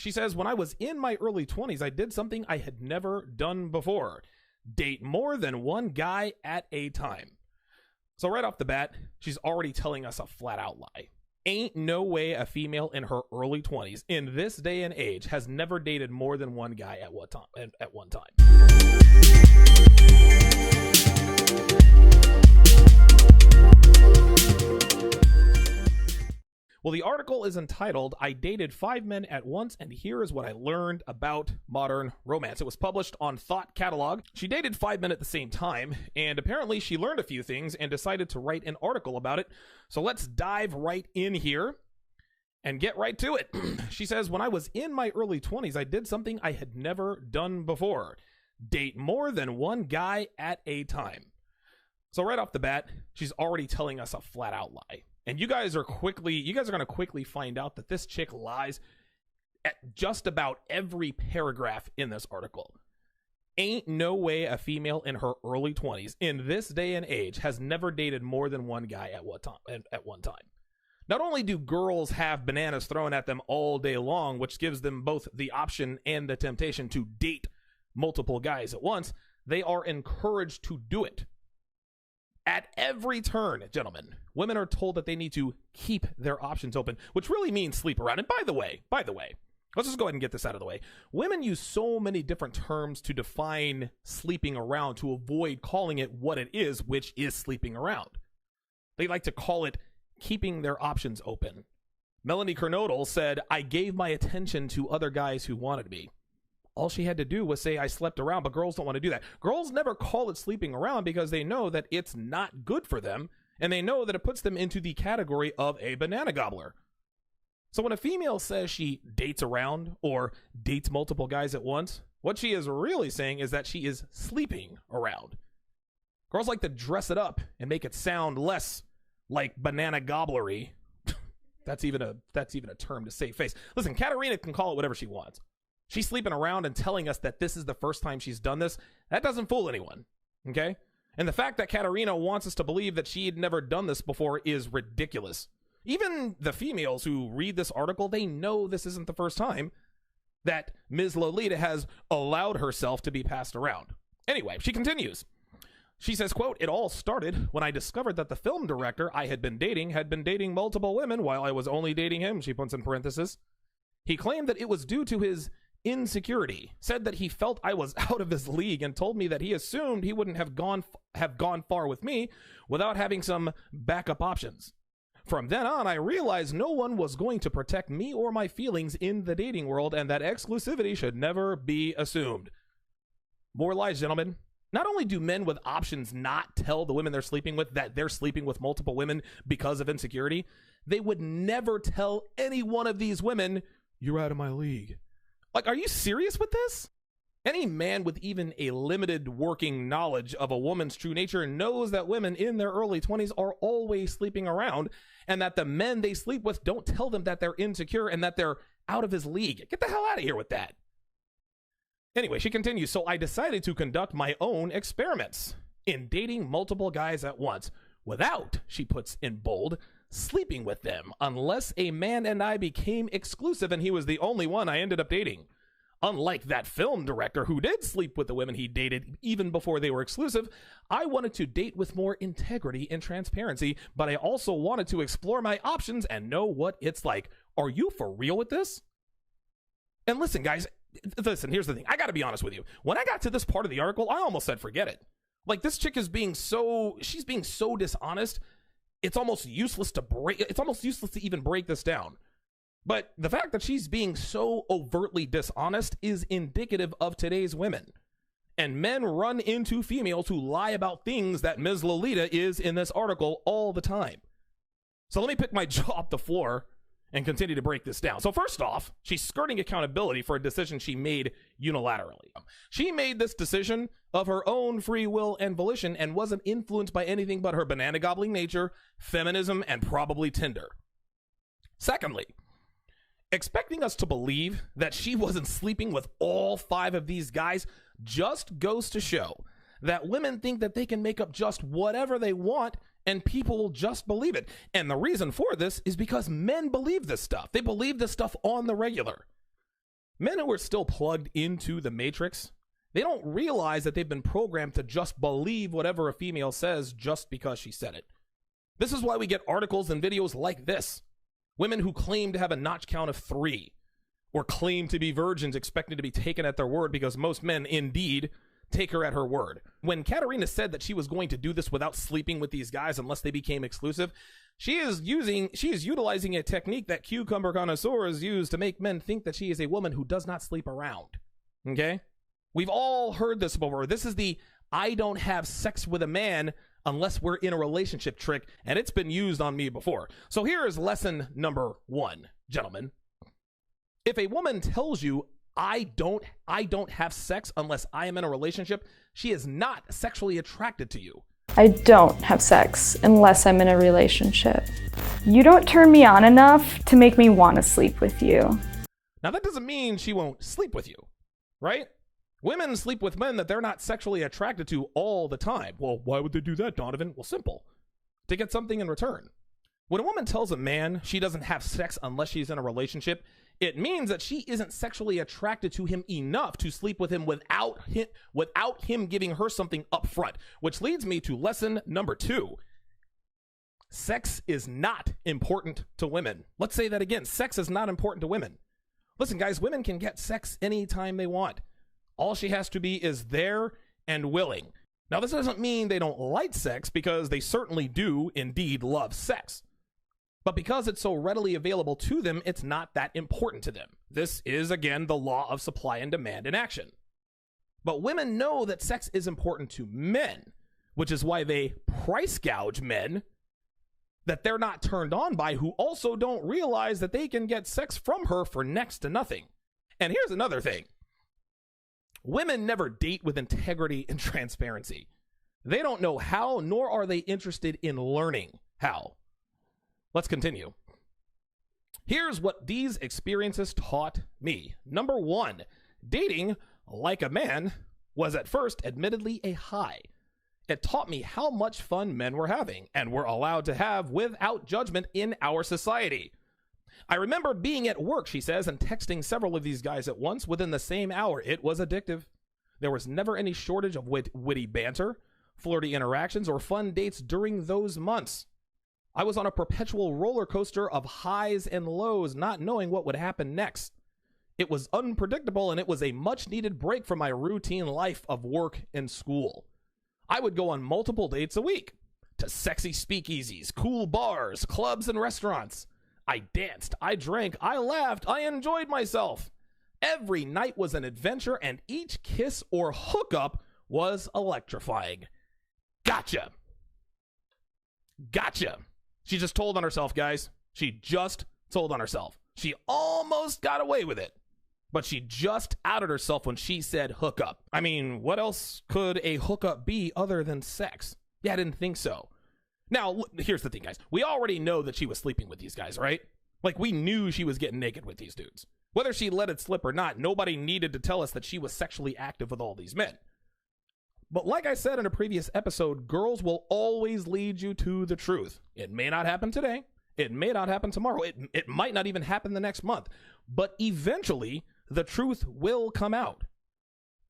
She says, when I was in my early 20s, I did something I had never done before. Date more than one guy at a time. So right off the bat, she's already telling us a flat out lie. Ain't no way a female in her early 20s in this day and age has never dated more than one guy at one time. Well, the article is entitled, I Dated 5 Men at Once, and Here is What I Learned About Modern Romance. It was published on Thought Catalog. She dated 5 men at the same time, and apparently she learned a few things and decided to write an article about it. So let's dive right in here and get right to it. She says, when I was in my early 20s, I did something I had never done before. Date more than one guy at a time. So right off the bat, she's already telling us a flat out lie. And you guys are going to quickly find out that this chick lies at just about every paragraph in this article. Ain't no way a female in her early 20s in this day and age has never dated more than one guy at one time. Not only do girls have bananas thrown at them all day long, which gives them both the option and the temptation to date multiple guys at once, they are encouraged to do it. At every turn, gentlemen, women are told that they need to keep their options open, which really means sleep around. And by the way, let's just go ahead and get this out of the way. Women use so many different terms to define sleeping around to avoid calling it what it is, which is sleeping around. They like to call it keeping their options open. Melanie Kernodle said, I gave my attention to other guys who wanted me. All she had to do was say, I slept around, but girls don't want to do that. Girls never call it sleeping around because they know that it's not good for them, and they know that it puts them into the category of a banana gobbler. So when a female says she dates around or dates multiple guys at once, what she is really saying is that she is sleeping around. Girls like to dress it up and make it sound less like banana gobblery. That's even a term to save face. Listen, Katarina can call it whatever she wants. She's sleeping around and telling us that this is the first time she's done this. That doesn't fool anyone, okay? And the fact that Katarina wants us to believe that she had never done this before is ridiculous. Even the females who read this article, they know this isn't the first time that Ms. Lolita has allowed herself to be passed around. Anyway, she continues. She says, quote, it all started when I discovered that the film director I had been dating multiple women while I was only dating him, she puts in parentheses. He claimed that it was due to his insecurity, said that he felt I was out of his league, and told me that he assumed he wouldn't have gone far with me without having some backup options. From then on, I realized no one was going to protect me or my feelings in the dating world, and that exclusivity should never be assumed. More lies, gentlemen. Not only do men with options not tell the women they're sleeping with that they're sleeping with multiple women because of insecurity, they would never tell any one of these women, you're out of my league. Like, are you serious with this? Any man with even a limited working knowledge of a woman's true nature knows that women in their early 20s are always sleeping around, and that the men they sleep with don't tell them that they're insecure and that they're out of his league. Get the hell out of here with that. Anyway, she continues, so I decided to conduct my own experiments in dating multiple guys at once without, she puts in bold, sleeping with them, unless a man and I became exclusive and he was the only one I ended up dating. Unlike that film director who did sleep with the women he dated even before they were exclusive, I wanted to date with more integrity and transparency, but I also wanted to explore my options and know what it's like. Are you for real with this? And listen, guys, here's the thing. I got to be honest with you. When I got to this part of the article, I almost said forget it. Like, this chick is being so dishonest. It's almost useless to even break this down. But the fact that she's being so overtly dishonest is indicative of today's women. And men run into females who lie about things that Ms. Lolita is in this article all the time. So let me pick my jaw off the floor and continue to break this down. So first off, she's skirting accountability for a decision she made unilaterally. She made this decision of her own free will and volition and wasn't influenced by anything but her banana gobbling nature, feminism, and probably Tinder. Secondly, expecting us to believe that she wasn't sleeping with all 5 of these guys just goes to show that women think that they can make up just whatever they want and people will just believe it. And the reason for this is because men believe this stuff. They believe this stuff on the regular. Men who are still plugged into the matrix, they don't realize that they've been programmed to just believe whatever a female says just because she said it. This is why we get articles and videos like this. Women who claim to have a notch count of 3 or claim to be virgins expecting to be taken at their word because most men indeed take her at her word. When Katerina said that she was going to do this without sleeping with these guys unless they became exclusive, she is utilizing a technique that cucumber connoisseurs use to make men think that she is a woman who does not sleep around. Okay? We've all heard this before. This is the I don't have sex with a man unless we're in a relationship trick, and it's been used on me before. So here is lesson number 1, gentlemen. If a woman tells you, I don't have sex unless I am in a relationship, she is not sexually attracted to you. I don't have sex unless I'm in a relationship. You don't turn me on enough to make me want to sleep with you. Now that doesn't mean she won't sleep with you, right? Women sleep with men that they're not sexually attracted to all the time. Well, why would they do that, Donovan? Well, simple. To get something in return. When a woman tells a man she doesn't have sex unless she's in a relationship, it means that she isn't sexually attracted to him enough to sleep with him without him giving her something up front. Which leads me to lesson number 2. Sex is not important to women. Let's say that again. Sex is not important to women. Listen, guys, women can get sex anytime they want. All she has to be is there and willing. Now, this doesn't mean they don't like sex, because they certainly do indeed love sex. But because it's so readily available to them, it's not that important to them. This is, again, the law of supply and demand in action. But women know that sex is important to men, which is why they price gouge men that they're not turned on by, who also don't realize that they can get sex from her for next to nothing. And here's another thing. Women never date with integrity and transparency. They don't know how, nor are they interested in learning how. Let's continue. Here's what these experiences taught me. Number 1, dating like a man was at first admittedly a high. It taught me how much fun men were having and were allowed to have without judgment in our society. I remember being at work, she says, and texting several of these guys at once within the same hour. It was addictive. There was never any shortage of witty banter, flirty interactions, or fun dates during those months. I was on a perpetual roller coaster of highs and lows, not knowing what would happen next. It was unpredictable, and it was a much-needed break from my routine life of work and school. I would go on multiple dates a week, to sexy speakeasies, cool bars, clubs, and restaurants. I danced, I drank, I laughed, I enjoyed myself. Every night was an adventure, and each kiss or hookup was electrifying. Gotcha. She just told on herself, guys. She just told on herself. She almost got away with it, but she just outed herself when she said hookup. I mean, what else could a hookup be other than sex? Yeah, I didn't think so. Now, here's the thing, guys. We already know that she was sleeping with these guys, right? Like, we knew she was getting naked with these dudes. Whether she let it slip or not, nobody needed to tell us that she was sexually active with all these men. But like I said in a previous episode, girls will always lead you to the truth. It may not happen today. It may not happen tomorrow. It might not even happen the next month. But eventually, the truth will come out.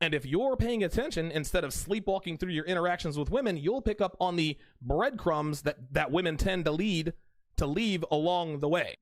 And if you're paying attention instead of sleepwalking through your interactions with women, you'll pick up on the breadcrumbs that women tend to leave along the way.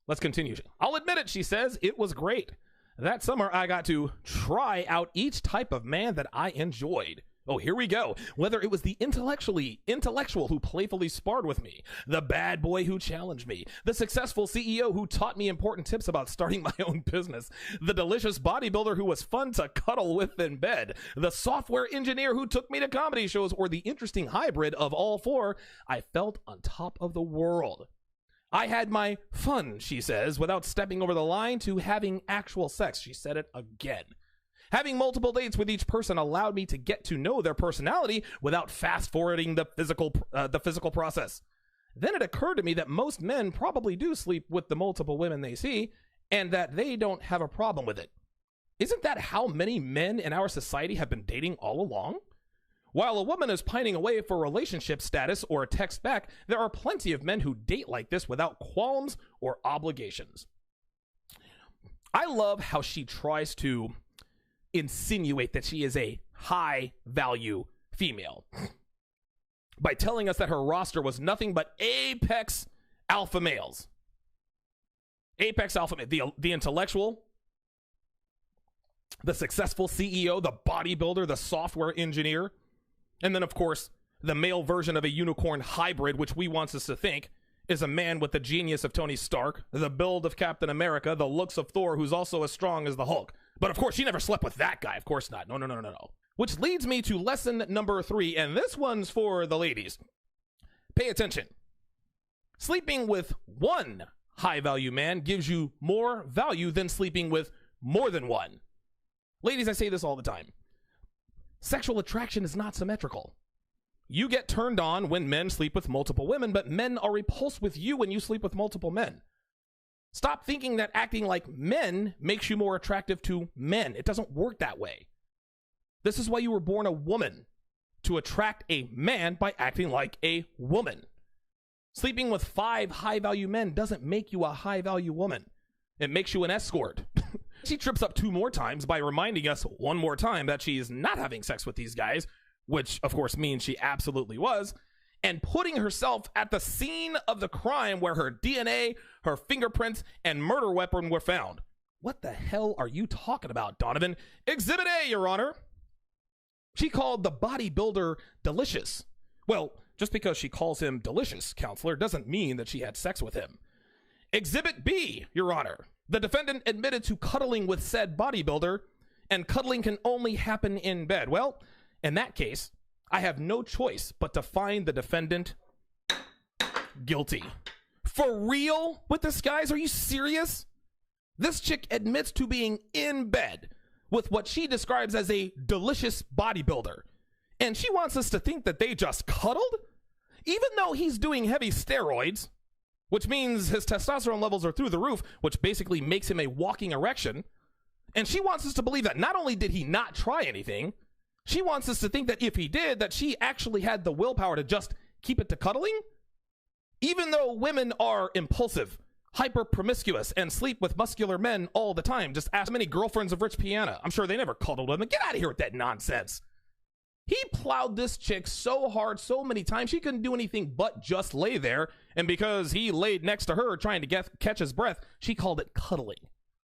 Let's continue. I'll admit it, she says. It was great. That summer, I got to try out each type of man that I enjoyed. Oh, here we go. Whether it was the intellectual who playfully sparred with me, the bad boy who challenged me, the successful CEO who taught me important tips about starting my own business, the delicious bodybuilder who was fun to cuddle with in bed, the software engineer who took me to comedy shows, or the interesting hybrid of all 4, I felt on top of the world. I had my fun, she says, without stepping over the line to having actual sex. She said it again. Having multiple dates with each person allowed me to get to know their personality without fast-forwarding the physical process. Then it occurred to me that most men probably do sleep with the multiple women they see, and that they don't have a problem with it. Isn't that how many men in our society have been dating all along? While a woman is pining away for relationship status or a text back, there are plenty of men who date like this without qualms or obligations. I love how she tries to insinuate that she is a high value female by telling us that her roster was nothing but apex alpha males. Apex alpha male, the intellectual, the successful CEO, the bodybuilder, the software engineer, and then, of course, the male version of a unicorn hybrid, which we wants us to think is a man with the genius of Tony Stark, the build of Captain America, the looks of Thor, who's also as strong as the Hulk. But of course, she never slept with that guy. Of course not. No. Which leads me to lesson number 3, and this one's for the ladies. Pay attention. Sleeping with one high-value man gives you more value than sleeping with more than one. Ladies, I say this all the time. Sexual attraction is not symmetrical. You get turned on when men sleep with multiple women, but men are repulsed with you when you sleep with multiple men. Stop thinking that acting like men makes you more attractive to men. It doesn't work that way. This is why you were born a woman, to attract a man by acting like a woman. Sleeping with 5 high-value men doesn't make you a high-value woman. It makes you an escort. She trips up 2 more times by reminding us one more time that she is not having sex with these guys, which of course means she absolutely was, and putting herself at the scene of the crime where her DNA, her fingerprints, and murder weapon were found. What the hell are you talking about, Donovan? Exhibit A, Your Honor. She called the bodybuilder delicious. Well, just because she calls him delicious, counselor, doesn't mean that she had sex with him. Exhibit B, Your Honor. The defendant admitted to cuddling with said bodybuilder, and cuddling can only happen in bed. Well, in that case, I have no choice but to find the defendant guilty. For real with this, guys? Are you serious? This chick admits to being in bed with what she describes as a delicious bodybuilder. And she wants us to think that they just cuddled? Even though he's doing heavy steroids, which means his testosterone levels are through the roof, which basically makes him a walking erection. And she wants us to believe that not only did he not try anything, she wants us to think that if he did, that she actually had the willpower to just keep it to cuddling? Even though women are impulsive, hyper promiscuous, and sleep with muscular men all the time, just ask many girlfriends of Rich Piana. I'm sure they never cuddled with him. Get out of here with that nonsense. He plowed this chick so hard so many times she couldn't do anything but just lay there, and because he laid next to her trying to catch his breath, she called it cuddling.